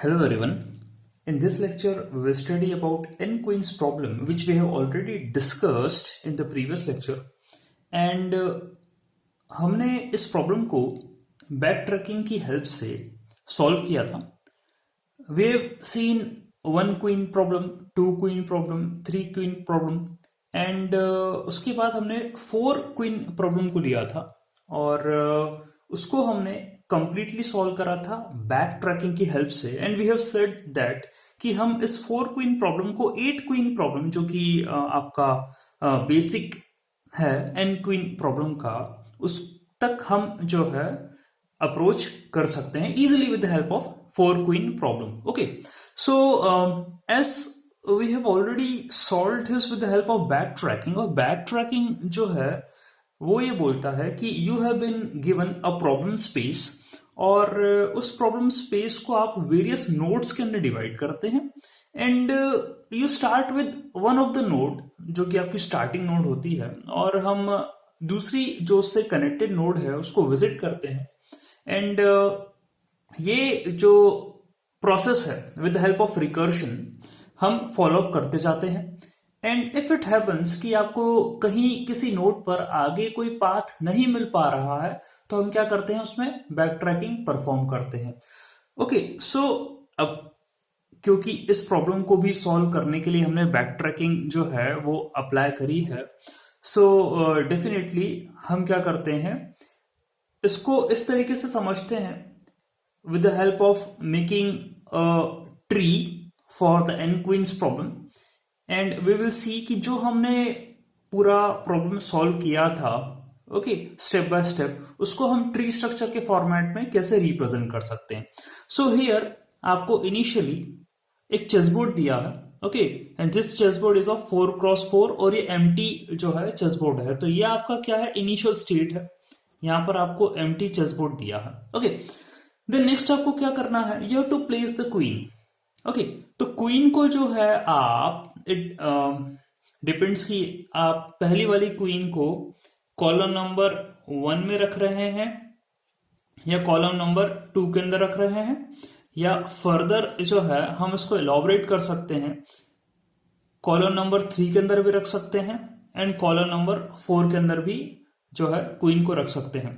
Hello everyone. In this lecture, we will study about n-queens problem, which we have already discussed in the previous lecture. And हमने इस problem को back tracking की help से solve किया था. We have seen one queen problem, two queen problem, three queen problem, and उसके बाद हमने four queen problem को लिया था और उसको हमने कंप्लीटली सॉल्व करा था बैक ट्रैकिंग की हेल्प से. And we have said that कि हम इस फोर क्वीन प्रॉब्लम को एट क्वीन प्रॉब्लम जो कि आपका बेसिक है एन क्वीन प्रॉब्लम का, उस तक हम जो है अप्रोच कर सकते हैं easily with the help of four queen problem. Okay, so as we have already solve this with the help of backtracking. और बैक ट्रैकिंग जो है वो ये बोलता है कि you have been given a problem space और उस प्रॉब्लम स्पेस को आप वेरियस नोड्स के अंदर डिवाइड करते हैं and you start with one of the node जो कि आपकी स्टार्टिंग नोड होती है, और हम दूसरी जो उससे कनेक्टेड नोड है उसको विजिट करते हैं. एंड ये जो प्रोसेस है with the help of recursion हम फॉलो अप करते जाते हैं. एंड इफ इट हैपन्स कि आपको कहीं किसी नोड पर आगे कोई पाथ नहीं मिल पा रहा है तो हम क्या करते हैं, उसमें बैक ट्रैकिंग परफॉर्म करते हैं. ओके, सो अब क्योंकि इस प्रॉब्लम को भी सॉल्व करने के लिए हमने बैक ट्रैकिंग जो है वो अप्लाई करी है, सो डेफिनेटली हम क्या करते हैं, इसको इस तरीके से समझते हैं with the help of making a tree for the n queens problem, and we will see कि जो हमने पूरा प्रॉब्लम सॉल्व किया था ओके स्टेप बाय स्टेप, उसको हम ट्री स्ट्रक्चर के फॉर्मेट में कैसे रिप्रेजेंट कर सकते हैं. सो हियर आपको इनिशियली एक चेसबोर्ड दिया है. Okay, and this chessboard is of 4x4 और ये एम्प्टी जो है चेसबोर्ड है. तो ये आपका क्या है, इनिशियल स्टेट है. यहां पर आपको एम्प्टी चेसबोर्ड दिया है. ओके, देन नेक्स्ट आपको क्या करना है, you have to place the queen. Okay, तो क्वीन को जो है आप, इट डिपेंड्स कि आप पहली वाली क्वीन को कॉलम नंबर 1 में रख रहे हैं या कॉलम नंबर 2 के अंदर रख रहे हैं, या फर्दर जो है हम इसको एलॉबरेट कर सकते हैं, कॉलम नंबर 3 के अंदर भी रख सकते हैं एंड कॉलम नंबर 4 के अंदर भी जो है क्वीन को रख सकते हैं.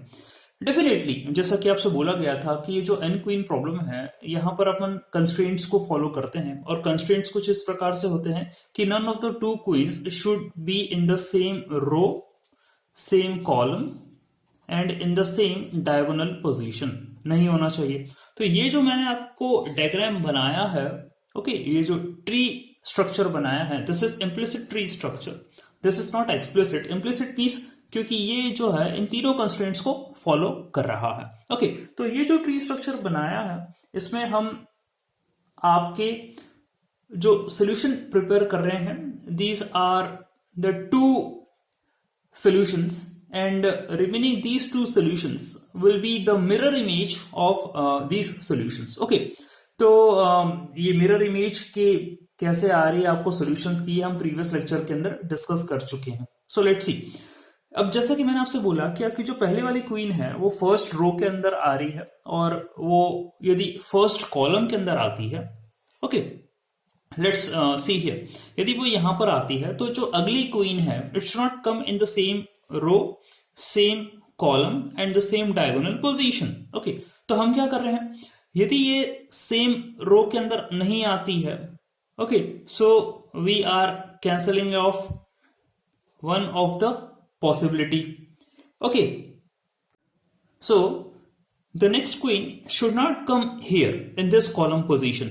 डेफिनेटली जैसा कि आपसे बोला गया था कि ये जो एन क्वीन प्रॉब्लम है, यहां पर अपन कंस्ट्रेंट्स को फॉलो करते हैं और कंस्ट्रेंट्स कुछ इस प्रकार से होते हैं कि none of the two queens should be in the same row, same column and in the same diagonal position नहीं होना चाहिए. तो ये जो मैंने आपको डायग्राम बनाया है, ओके, ये जो ट्री स्ट्रक्चर बनाया है, this is implicit tree structure, this is not explicit. Implicit means क्योंकि ये जो है इन तीनों कंस्ट्रेंट्स को फॉलो कर रहा है. ओके, तो ये जो ट्री स्ट्रक्चर बनाया है इसमें हम आपके जो सोल्यूशन प्रिपेयर कर रहे हैं, these are the two solutions and remaining these two solutions will be the mirror image of these solutions. Okay, तो ये mirror image के कैसे आ रही है आपको solutions की, हम previous lecture के अंदर discuss कर चुके हैं. So let's see. अब जैसा कि मैंने आपसे बोला कि आपकी जो पहले वाली क्वीन है वो फर्स्ट रो के अंदर आ रही है और वो यदि फर्स्ट कॉलम के अंदर आती है, ओके लेट्स सी हियर, यदि वो यहां पर आती है तो जो अगली क्वीन है it should not come in the same row, same column and the same diagonal position. Okay, तो हम क्या कर रहे हैं, यदि ये सेम रो के अंदर नहीं आती है, okay, so we are cancelling off one of the possibility. Okay, so the next queen should not come here in this column position.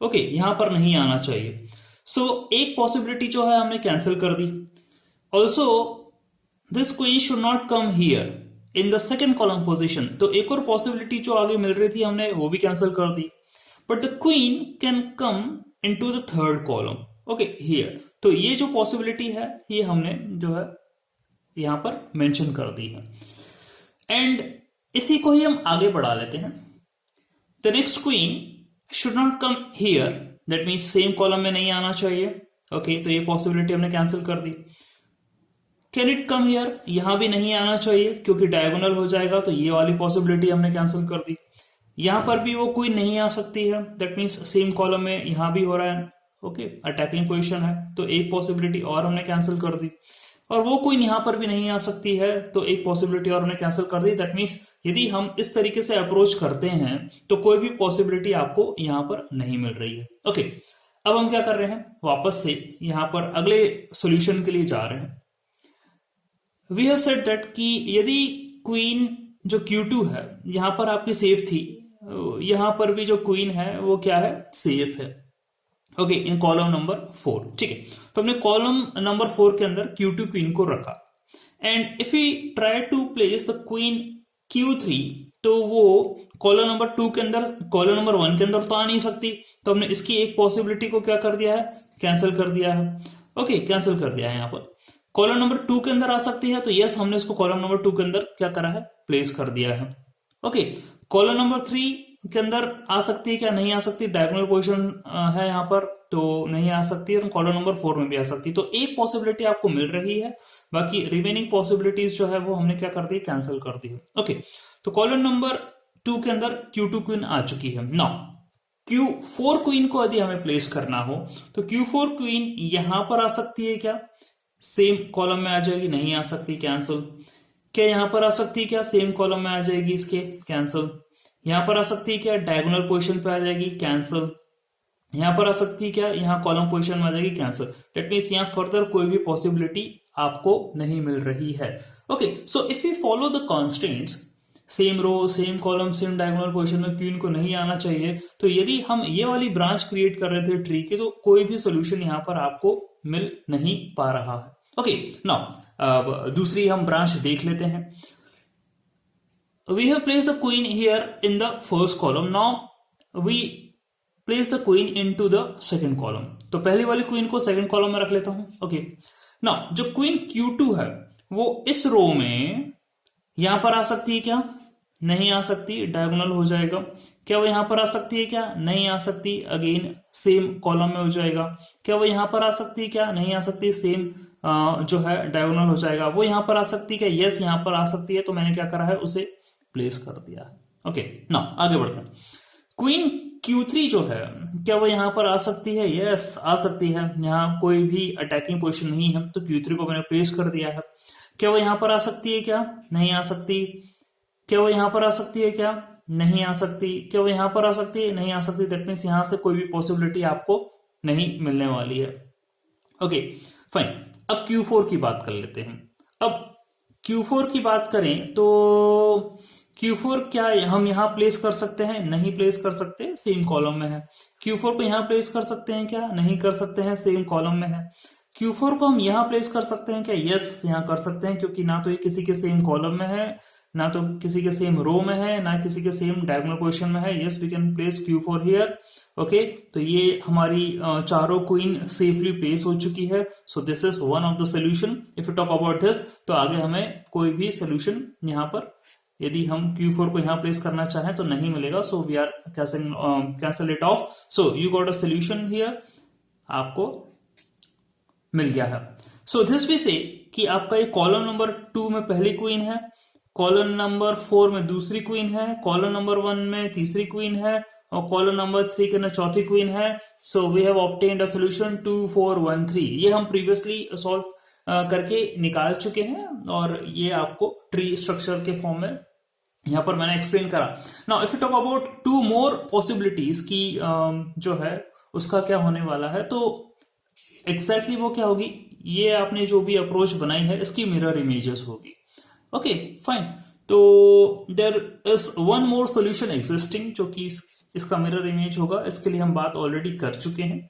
Okay, यहां पर नहीं आना चाहिए. So एक possibility जो है हमने कैंसिल कर दी. Also this queen should not come here in the second column position. तो एक और possibility जो आगे मिल रही थी हमने वो भी कैंसिल कर दी. But the queen can come into the third column. Okay, here. तो ये जो possibility है ये हमने जो है यहां पर मेंशन कर दी है एंड इसी को ही हम आगे बढ़ा लेते हैं. The next queen should not come here, that means same column में नहीं आना चाहिए. ओके, तो ये पॉसिबिलिटी हमने कैंसिल कर दी. कैन इट कम हियर, यहां भी नहीं आना चाहिए क्योंकि डायगोनल हो जाएगा, तो ये वाली पॉसिबिलिटी हमने कैंसिल कर दी. यहां पर भी वो क्वीन नहीं आ सकती है, दैट मीन्स सेम कॉलम में यहां भी हो रहा है, ओके, अटैकिंग पोजीशन है, तो एक पॉसिबिलिटी और हमने कैंसिल कर दी। और वो क्वीन यहां पर भी नहीं आ सकती है, तो एक पॉसिबिलिटी और हमने कैंसिल कर दी। दैट मीन्स यदि हम इस तरीके से अप्रोच करते हैं तो कोई भी पॉसिबिलिटी आपको यहां पर नहीं मिल रही है, ओके। अब हम क्या कर रहे हैं, वापस से यहां पर अगले सॉल्यूशन के लिए जा रहे हैं। वी हैव सेड दैट कि यदि क्वीन जो Q2 है यहां पर आपकी सेफ थी, यहां पर भी जो क्वीन है वो क्या है, सेफ है, ओके, इन कॉलम नंबर 4, ठीक है। तो हमने कॉलम नंबर 4 के अंदर Q2 क्वीन को रखा, and if we try to place the queen Q3, तो वो कॉलम नंबर 2 के अंदर, कॉलम नंबर 1 के अंदर तो आ नहीं सकती, तो हमने इसकी एक पॉसिबिलिटी को क्या कर दिया है, कैंसिल कर दिया है, ओके, कैंसिल कर दिया है। यहां पर कॉलम नंबर 2 के अंदर आ सकती है, तो यस हमने इसको कॉलम नंबर 2 के अंदर क्या करा है, प्लेस कर दिया है, ओके। कॉलम नंबर 3 के अंदर आ सकती है क्या, नहीं आ सकती, डायगोनल पोजीशन है यहाँ पर, तो नहीं आ सकती है। कॉलम नंबर 4 में भी आ सकती है, तो एक पॉसिबिलिटी आपको मिल रही है, बाकी रिमेनिंग पॉसिबिलिटीज जो है वो हमने क्या कर दी, कैंसिल कर दी है, ओके। तो कॉलम नंबर 2 के अंदर Q2 क्वीन आ चुकी है। नाउ Q4 क्वीन को यदि हमें प्लेस करना हो तो Q4 क्वीन यहां पर आ सकती है क्या, सेम कॉलम में आ जाएगी, नहीं आ सकती, कैंसिल। क्या यहां पर आ सकती है क्या, सेम कॉलम में आ जाएगी इसके, कैंसिल। यहां पर आ सकती है क्या, डायगोनल पोजीशन पे आ जाएगी, कैंसिल। यहां पर आ सकती है क्या, यहां कॉलम पोजीशन में आ जाएगी, कैंसिल। दैट मीन्स यहां फर्दर कोई भी पॉसिबिलिटी आपको नहीं मिल रही है, okay. So if you follow the constants, same row, same column, same diagonal position में क्वीन को नहीं आना चाहिए, तो यदि हम ये वाली ब्रांच क्रिएट कर रहे थे ट्री की, तो कोई भी सोल्यूशन यहां पर आपको मिल नहीं पा रहा है, ओके। नाउ दूसरी हम ब्रांच देख लेते हैं। We have placed the queen here in the first column. Now we place the queen into the second column. तो पहली वाली क्वीन को सेकंड कॉलम में रख लेता हूं, ओके। नाउ जो क्वीन Q2 है वो इस रो में यहां पर आ सकती है क्या, नहीं आ सकती, डायगोनल हो जाएगा। क्या वो यहां पर आ सकती है क्या, नहीं आ सकती, अगेन सेम कॉलम में हो जाएगा। क्या वो यहां पर आ सकती है क्या, नहीं आ सकती, सेम जो है डायगोनल हो जाएगा। वो यहां पर आ सकती है क्या, यस यहां पर आ सकती है, तो मैंने क्या करा है, उसे प्लेस कर दिया, ओके। नाउ आगे बढ़ते हैं। क्वीन Q3 जो है क्या वो यहां पर आ सकती है, यस आ सकती है, यहां कोई भी अटैकिंग पोजीशन नहीं है, तो Q3 को मैंने प्लेस कर दिया है। क्या वो यहां पर आ सकती है क्या, नहीं आ सकती। क्या वो यहां पर आ सकती है क्या, नहीं आ सकती। क्या वो यहां पर आ सकती है, नहीं आ सकती। दैट मीन्स यहां से कोई भी पॉसिबिलिटी आपको नहीं मिलने वाली है, ओके, फाइन। अब Q4 की बात कर लेते हैं। अब Q4 की बात करें तो Q4 क्या हम यहां प्लेस कर सकते हैं, नहीं प्लेस कर सकते, सेम कॉलम में है। Q4 को यहां प्लेस कर सकते हैं क्या, नहीं कर सकते हैं, सेम कॉलम में है। Q4 को हम यहां प्लेस कर सकते हैं क्या, यस यहां कर सकते हैं, क्योंकि ना तो ये किसी के सेम कॉलम में है, ना तो किसी के सेम रो में है, ना किसी के सेम डायगोनल पोजीशन में है। Yes we can place Q4 here, okay. तो ये हमारी चारों क्वीन सेफली प्लेस हो चुकी है। So this is one of the solution. If you talk about this, तो आगे हमें कोई भी सोल्यूशन यहाँ पर यदि हम Q4 को यहां प्लेस करना चाहें तो नहीं मिलेगा, so we are cancel it off. So you got a solution here, आपको मिल गया है। सो दिस वी से कि आपका ये कॉलम नंबर 2 में पहली क्वीन है, कॉलम नंबर 4 में दूसरी क्वीन है, कॉलम नंबर 1 में तीसरी क्वीन है, और कॉलम नंबर 3 के अंदर चौथी क्वीन है। So we have obtained a solution 2 4 1 3। ये हम प्रीवियसली सॉल्व करके निकाल चुके हैं, और ये आपको ट्री स्ट्रक्चर के फॉर्म में यहां पर मैंने एक्सप्लेन करा। Now if you talk about 2 more possibilities की जो है उसका क्या होने वाला है, तो एग्जैक्टली वो क्या होगी, ये आपने जो भी अप्रोच बनाई है इसकी मिरर इमेजेस होगी, ओके फाइन। तो there is one more solution existing जो कि इसका मिरर इमेज होगा, इसके लिए हम बात ऑलरेडी कर चुके हैं।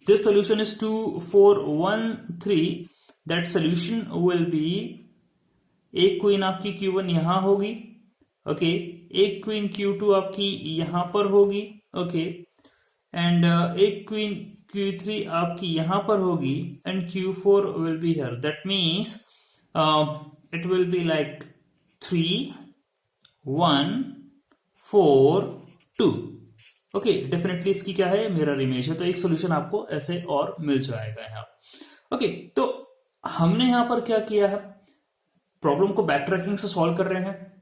This solution is 2 4 1 3। That solution will be, एक क्वीन आपकी Q1 यहां होगी, ओके, एक क्वीन Q2 आपकी यहां पर होगी, ओके, एंड एक क्वीन Q3 आपकी यहां पर होगी, and Q4 will be here. That means it will be like 3 1 4 2, okay. Definitely इसकी क्या है, मिरर इमेज है, तो एक सोल्यूशन आपको ऐसे और मिल जाएगा यहाँ, ओके। तो हमने यहां पर क्या किया है, प्रॉब्लम को बैक ट्रैकिंग से सॉल्व कर रहे हैं।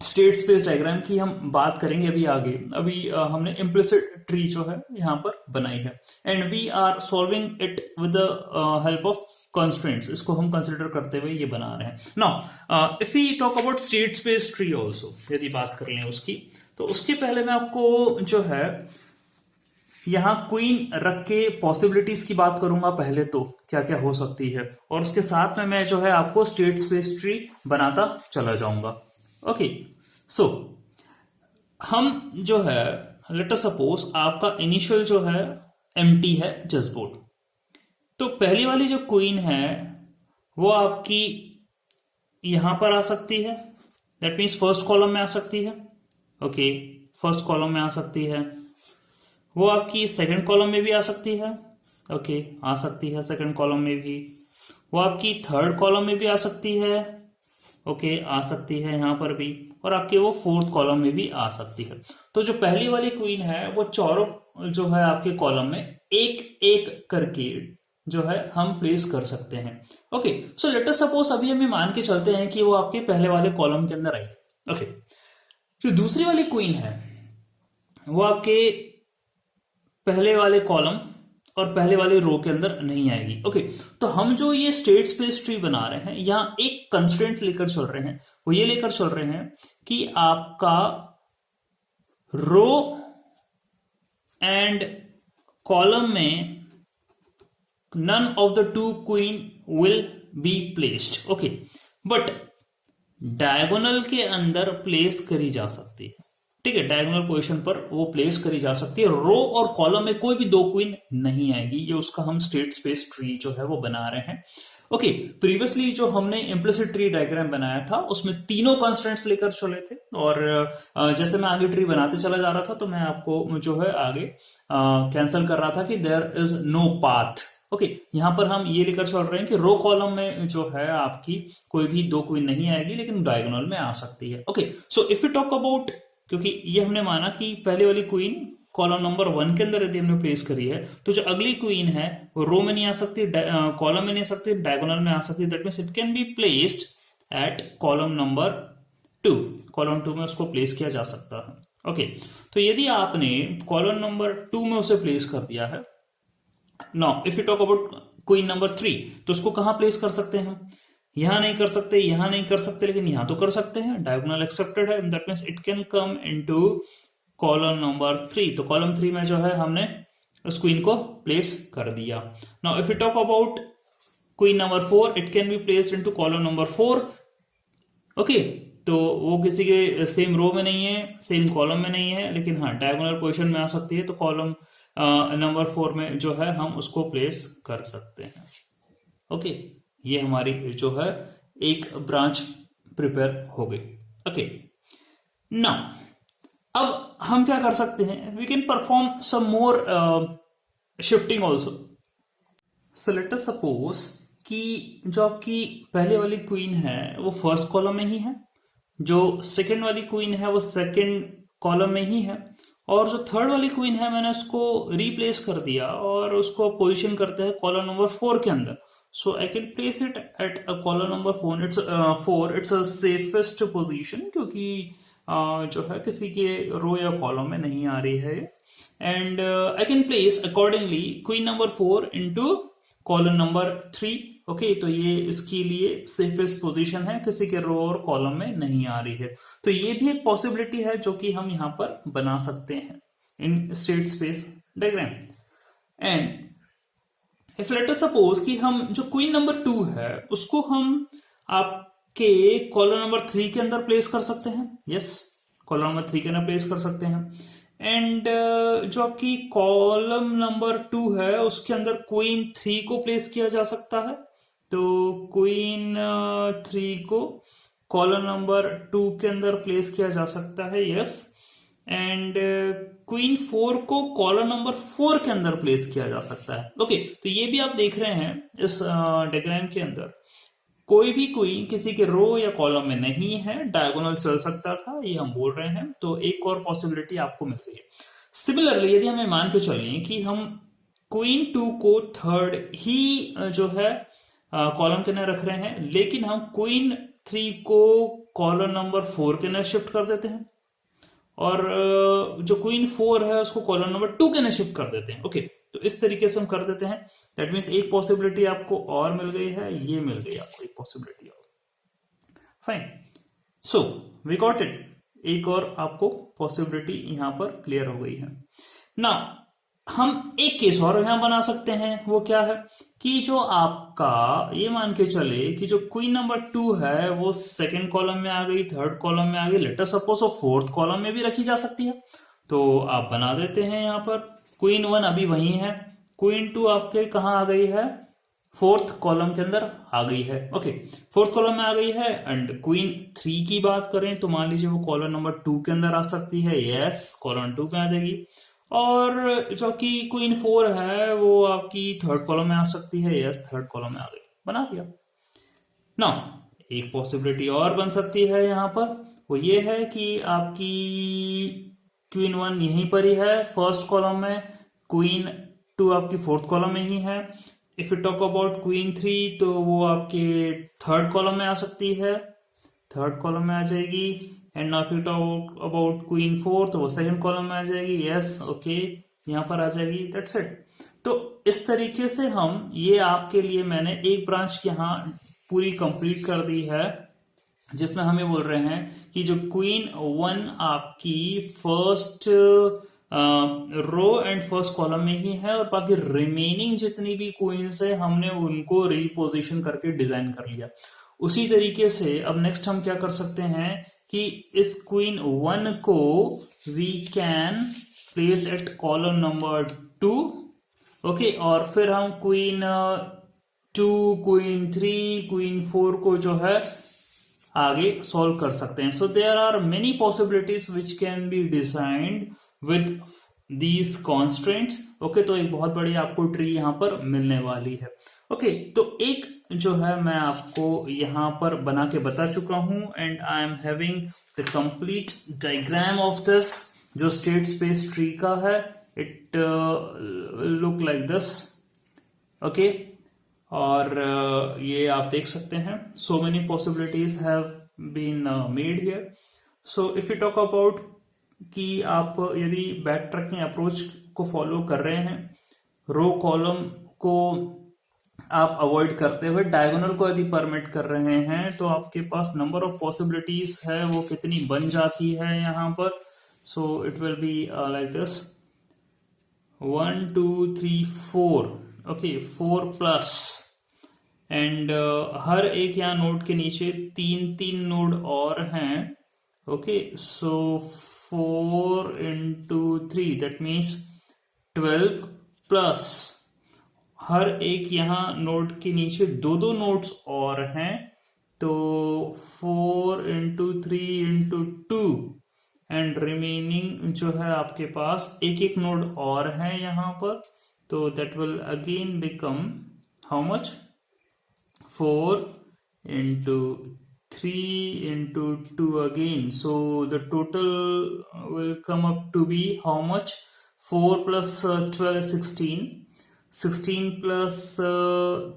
स्टेट स्पेस डायग्राम की हम बात करेंगे अभी आगे। अभी हमने इम्प्लिसिट ट्री जो है यहाँ पर बनाई है and we are solving it with the help of constraints. इसको हम कंसिडर करते हुए ये बना रहे हैं। Now if we talk about state space tree also, यदि बात कर लें उसकी, तो उसके पहले मैं आपको जो है यहाँ क्वीन रख के पॉसिबिलिटीज की बात करूंगा पहले, तो क्या क्या हो सकती है, और उसके साथ में मैं जो है आपको स्टेट स्पेस ट्री बनाता चला जाऊंगा। ओके, सो हम जो है लेट अस सपोज आपका इनिशियल जो है एम्प्टी है चेसबोर्ड, तो पहली वाली जो क्वीन है वो आपकी यहां पर आ सकती है, दैट मीन्स फर्स्ट कॉलम में आ सकती है। ओके, फर्स्ट कॉलम में आ सकती है। वो आपकी सेकंड कॉलम में भी आ सकती है। ओके, आ सकती है सेकंड कॉलम में भी। वो आपकी थर्ड कॉलम में भी आ सकती है। ओके, आ सकती है यहां पर भी। और आपके वो फोर्थ कॉलम में भी आ सकती है। तो जो पहली वाली क्वीन है वो चारों जो है आपके कॉलम में एक एक करके जो है हम प्लेस कर सकते हैं। ओके, सो लेट अस सपोज अभी हमें मान के चलते हैं कि वो आपके पहले वाले कॉलम के अंदर आई। ओके, जो दूसरी वाली क्वीन है वो आपके पहले वाले कॉलम और पहले वाले रो के अंदर नहीं आएगी। ओके, तो हम जो ये स्टेट स्पेस ट्री बना रहे हैं यहां एक कंस्ट्रेंट लेकर चल रहे हैं, वो ये लेकर चल रहे हैं कि आपका रो एंड कॉलम में none of the two queen will be placed। Okay, but diagonal के अंदर प्लेस करी जा सकती है। ठीक है, डायगोनल पोजीशन पर वो प्लेस करी जा सकती है। रो और कॉलम में कोई भी दो क्वीन नहीं आएगी। ये उसका हम स्टेट स्पेस ट्री जो है वो बना रहे हैं। ओके, प्रीवियसली जो हमने इम्प्लिसिट ट्री डायग्राम बनाया था उसमें तीनों कॉन्स्टेंट्स लेकर चले थे, और जैसे मैं आगे ट्री बनाते चला जा रहा था तो मैं आपको जो है आगे कैंसिल कर रहा था कि there is no path. Okay, यहां पर हम ये लेकर चल रहे हैं कि रो कॉलम में जो है आपकी कोई भी दो क्वीन नहीं आएगी, लेकिन डायगोनल में आ सकती है। Okay, so if you talk about, क्योंकि ये हमने माना कि पहले वाली क्वीन कॉलम नंबर 1 के अंदर यदि हमने प्लेस करी है, तो जो अगली क्वीन है वो रो में नहीं आ सकती, कॉलम में नहीं आ सकती, डायगोनल में आ सकती। That means it can be placed at column number 2। Column 2 में उसको प्लेस किया जा सकता है। ओके, तो यदि आपने कॉलम नंबर 2 में उसे प्लेस कर दिया है, now if you talk about queen number 3, तो उसको कहां प्लेस कर सकते हैं हम? यहां नहीं कर सकते, यहां नहीं कर सकते, लेकिन यहां तो कर सकते हैं। डायगोनल एक्सेप्टेड है, that means it can come into column number 3। तो कॉलम 3 में जो है हमने उस क्वीन को प्लेस कर दिया। Now if you talk about queen number 4, it can be placed into column number 4। Okay, तो वो किसी के सेम रो में नहीं है, सेम कॉलम में नहीं है, लेकिन हाँ डायगोनल पोजीशन में आ सकती है। तो कॉलम नंबर 4 में जो है हम उसको प्लेस कर सकते हैं। ओके, ये हमारी जो है एक ब्रांच प्रिपेयर हो गई। ओके, नाउ अब हम क्या कर सकते हैं, we can perform some more shifting also. So let us suppose कि जो आपकी पहले वाली क्वीन है वो फर्स्ट कॉलम में ही है, जो सेकंड वाली क्वीन है वो सेकंड कॉलम में ही है, और जो थर्ड वाली क्वीन है मैंने उसको रिप्लेस कर दिया और उसको पोजीशन करते हैं कॉलम नंबर 4 के अंदर। So I can place it at column number 4। It's a safest position, क्योंकि जो है किसी के रो या कॉलम में नहीं आ रही है। And I can place accordingly queen number 4 into column number 3। Okay, तो ये इसके लिए सेफेस्ट पोजीशन है, किसी के रो और कॉलम में नहीं आ रही है। तो ये भी एक पॉसिबिलिटी है जो कि हम यहां पर बना सकते हैं इन state space diagram. And if late us suppose कि हम जो क्वीन नंबर 2 है उसको हम आपके कॉलम नंबर 3 के अंदर प्लेस कर सकते हैं। यस, कॉलम नंबर 3 के अंदर प्लेस कर सकते हैं। एंड जो आपकी कॉलम नंबर 2 है उसके अंदर क्वीन 3 को प्लेस किया जा सकता है। तो क्वीन 3 को कॉलम नंबर 2 के अंदर प्लेस किया जा सकता है। यस, एंड क्वीन 4 को कॉलम नंबर 4 के अंदर प्लेस किया जा सकता है। ओके, तो ये भी आप देख रहे हैं इस डायग्राम के अंदर कोई भी क्वीन किसी के रो या कॉलम में नहीं है, डायगोनल चल सकता था, ये हम बोल रहे हैं। तो एक और पॉसिबिलिटी आपको मिल रही है। सिमिलरली यदि हमें मान के चलें कि हम क्वीन 2 को थर्ड ही जो है कॉलम के अंदर रख रहे हैं, लेकिन हम क्वीन 3 को कॉलम नंबर 4 के अंदर शिफ्ट कर देते हैं और जो क्वीन 4 है उसको कॉलम नंबर 2 के अंदर शिफ्ट कर देते हैं। ओके, तो इस तरीके से हम कर देते हैं। दैट मीन्स एक पॉसिबिलिटी आपको और मिल गई है, ये मिल गई आपको एक पॉसिबिलिटी और। Fine, so we got it. एक और आपको पॉसिबिलिटी यहां पर क्लियर हो गई है ना। हम एक केस और यहां बना सकते हैं, वो क्या है कि जो आपका ये मान के चले कि जो क्वीन नंबर 2 है वो सेकंड कॉलम में आ गई, थर्ड कॉलम में आ गई, लेट अस सपोज वो फोर्थ कॉलम में भी रखी जा सकती है। तो आप बना देते हैं यहां पर क्वीन 1 अभी वही है, क्वीन 2 आपके कहां आ गई है, फोर्थ कॉलम के अंदर आ गई है। ओके, फोर्थ कॉलम में आ गई है। एंड क्वीन 3 की बात करें तो मान लीजिए वो कॉलम नंबर 2 के अंदर आ सकती है, यस कॉलम 2 में आ जाएगी। और जो कि क्वीन 4 है वो आपकी थर्ड कॉलम में आ सकती है, यस थर्ड कॉलम में आ गई, बना दिया ना। एक पॉसिबिलिटी और बन सकती है यहां पर, वो ये है कि आपकी क्वीन 1 यहीं पर ही है फर्स्ट कॉलम में, क्वीन 2 आपकी फोर्थ कॉलम में ही है। If you talk about queen 3 तो वो आपके थर्ड कॉलम में आ सकती है, थर्ड कॉलम में आ जाएगी। And now if you talk about queen 4 तो वो सेकंड कॉलम में आ जाएगी, यस ओके यहां पर आ जाएगी, दैट्स इट। तो इस तरीके से हम ये आपके लिए मैंने एक ब्रांच यहाँ पूरी कंप्लीट कर दी है, जिसमें हम ये बोल रहे हैं कि जो क्वीन 1 आपकी first row and first column में ही है और बाकी रिमेनिंग जितनी भी क्वींस है हमने उनको रिपोजिशन करके डिजाइन कर लिया। उसी तरीके से अब नेक्स्ट हम क्या कर सकते हैं कि इस क्वीन 1 को we can place at column number 2, okay, और फिर हम क्वीन 2, क्वीन 3, क्वीन 4 को जो है आगे सॉल्व कर सकते हैं। So there are many possibilities which can be designed with these constraints. Okay, तो एक बहुत बड़ी आपको ट्री यहां पर मिलने वाली है। ओके, तो एक जो है मैं आपको यहां पर बना के बता चुका हूं and I am having the complete diagram of this जो स्टेट स्पेस ट्री का है। It look like this, okay, और ये आप देख सकते हैं so many possibilities have been made here. So if you talk about कि आप यदि बैक ट्रैकिंग अप्रोच को फॉलो कर रहे हैं, रो कॉलम को आप अवॉइड करते हुए डायगोनल को यदि परमिट कर रहे हैं तो आपके पास नंबर ऑफ पॉसिबिलिटीज है वो कितनी बन जाती है यहां पर। So it will be like this 1 2 3 4, okay 4 plus and हर एक यहाँ नोड के नीचे 3 नोड और हैं। Okay, so 4 into 3 that means 12 plus हर एक यहाँ नोड के नीचे 2 नोड्स और हैं, तो 4 into 3 into 2 एंड रिमेनिंग जो है आपके पास एक नोड और है यहाँ पर, तो that will again become how much 4 into 3 into 2 again, so the total will come up to be how much, 4 plus 12 is 16, 16 plus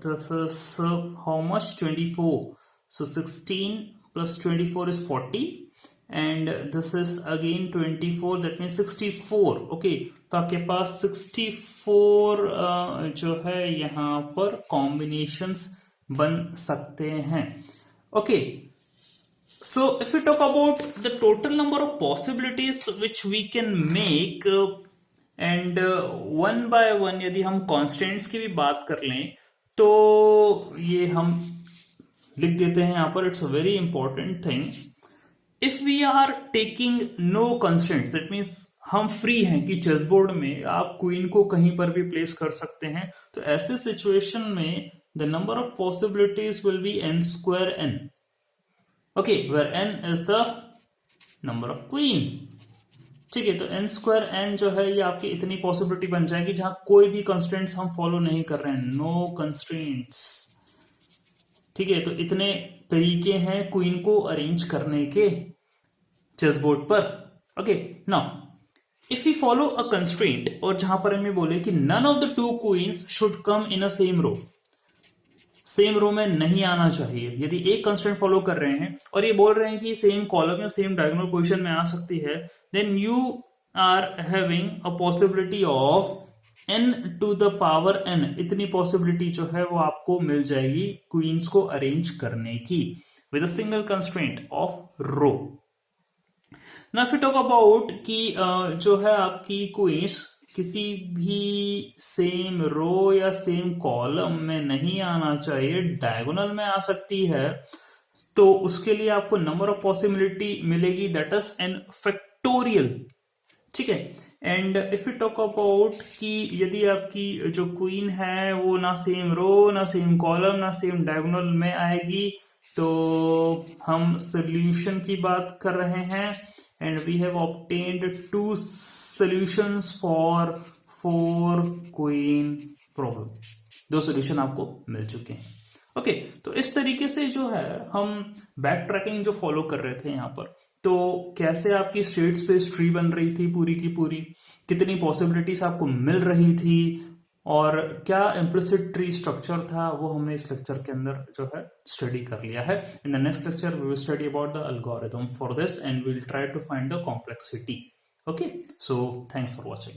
this is how much, 24, so 16 plus 24 is 40 and this is again 24, that means 64। okay, तो आपके पास 64 जो है यहाँ पर combinations बन सकते हैं। Okay, so if we talk about the total number of possibilities which we can make and one by one यदि हम constraints की भी बात कर लें तो ये हम लिख देते हैं यहाँ पर, it's a very important thing। if we are taking no constraints that means हम फ्री हैं कि चेस बोर्ड में आप क्वीन को कहीं पर भी प्लेस कर सकते हैं, तो ऐसे सिचुएशन में the number of possibilities will be n square n, okay, where n is the number of queen। ठीक है, तो n square n जो है ये आपकी इतनी पॉसिबिलिटी बन जाएगी जहां कोई भी कंस्ट्रेंट्स हम फॉलो नहीं कर रहे हैं, नो कंस्ट्रेंट्स। ठीक है, तो इतने तरीके हैं क्वीन को अरेंज करने के चेस बोर्ड पर। Okay, now if you follow a constraint और जहां पर हमें बोले कि none of the 2 queens should come in a same row, same row में नहीं आना चाहिए। यदि एक कंस्ट्रेंट फॉलो कर रहे हैं और ये बोल रहे हैं कि सेम कॉलम या सेम डायगोनल पोजीशन में आ सकती है, then you are having a possibility of n to the power n, इतनी पॉसिबिलिटी जो है वो आपको मिल जाएगी क्वींस को अरेंज करने की with a single constraint of row. ना फिर टॉक अबाउट कि जो है आपकी क्वींस किसी भी सेम रो या सेम कॉलम में नहीं आना चाहिए, डायगोनल में आ सकती है, तो उसके लिए आपको नंबर ऑफ पॉसिबिलिटी मिलेगी, दैट इज एन फैक्टोरियल। ठीक है। And if you talk about कि यदि आपकी जो क्वीन है वो ना सेम रो ना सेम कॉलम ना सेम डायगोनल में आएगी, तो हम सोल्यूशन की बात कर रहे हैं। And we have obtained 2 solutions for 4 queen problem. 2 solution आपको मिल चुके हैं। ओके, तो इस तरीके से जो है हम बैक ट्रैकिंग जो फॉलो कर रहे थे यहाँ पर, तो कैसे आपकी स्टेट स्पेस ट्री बन रही थी पूरी की पूरी, कितनी पॉसिबिलिटीज आपको मिल रही थी, और क्या इम्प्लिसिट ट्री स्ट्रक्चर था, वो हमने इस लेक्चर के अंदर जो है स्टडी कर लिया है। In the next lecture we will study about the algorithm for this and we will try to find the complexity. Okay, so thanks for watching.